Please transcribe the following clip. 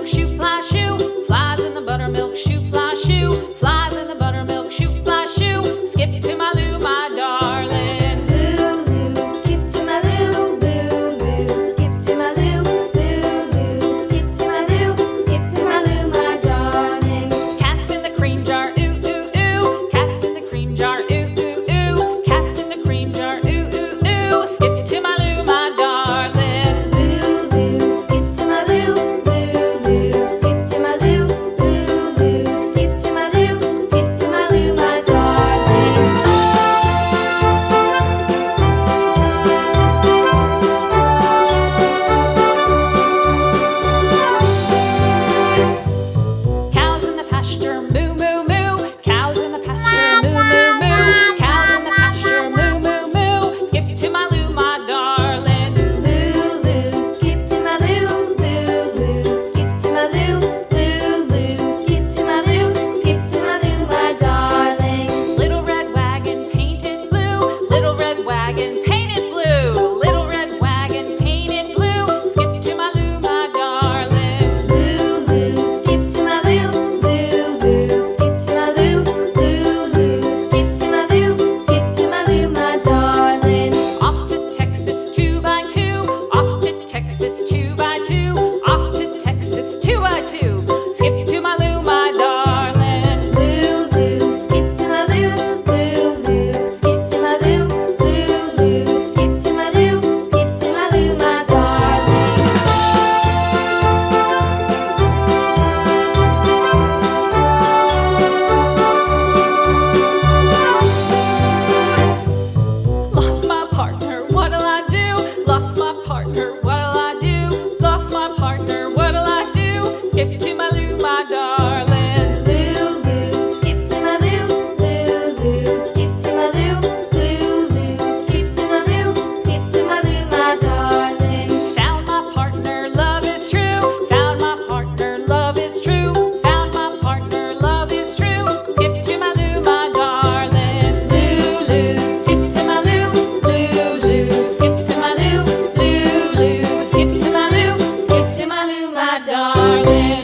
buttermilk shoe, fly shoe. Flies in the buttermilk shoe, fly shoe. Flies in the buttermilk shoe, fly shoe. Skip to my Lou, my darling. Lou, skip to my Lou, Lou, skip to my Lou, Lou, skip to my Lou, skip to my Lou, my darling. Cats in the cream jar, ooh, ooh, ooh. Cats in the cream jar, ooh, ooh, ooh. Cats in the cream jar, ooh, ooh, ooh. Skip to my Lou, my darling. Lou, skip to my Lou, Lou, skip to my Lou, Lou, skip to my Lou, skip to my Lou, my darling. Cows in the pasture, moo, moo, moo. Cows in the pasture, moo, moo, moo. Cows in the pasture, moo, moo, moo. Skip to my Lou, my darling. Lou, skip to my Lou, Lou, skip to my Lou, Lou, skip to my Lou, skip to my Lou, my darling. Little red wagon painted blue. Little red wagon painted blue. Little red wagon painted blue. Skip to my Lou, my darling. Lou, skip to my Lou, Lou, skip to my Lou, Lou, skip to my Lou, skip to my Lou, my darling. Off to Texas 2x2. Off to Texas 2x2. Off to Texas 2x2. Skip to my Lou, my darling. Lou, skip to my Lou, Lou, skip to my Lou, Lou, skip to my Lou, skip to my Lou, my darling. Lost my partner, what'll I do? Lost my partner, what'll I do? Lost my partner, what'll I do? Skip to my Lou, my darling. Lou, skip to my Lou, Lou, skip to my Lou, Lou, skip to my Lou, skip to my Lou, my darling. Found my partner, love is true. Found my partner, love is true. Found my partner, love is true. Skip to my Lou, my darling. Lou, skip to my Lou, Lou, skip to my Lou, Lou, skip to my Lou, skip to my Lou, my darling.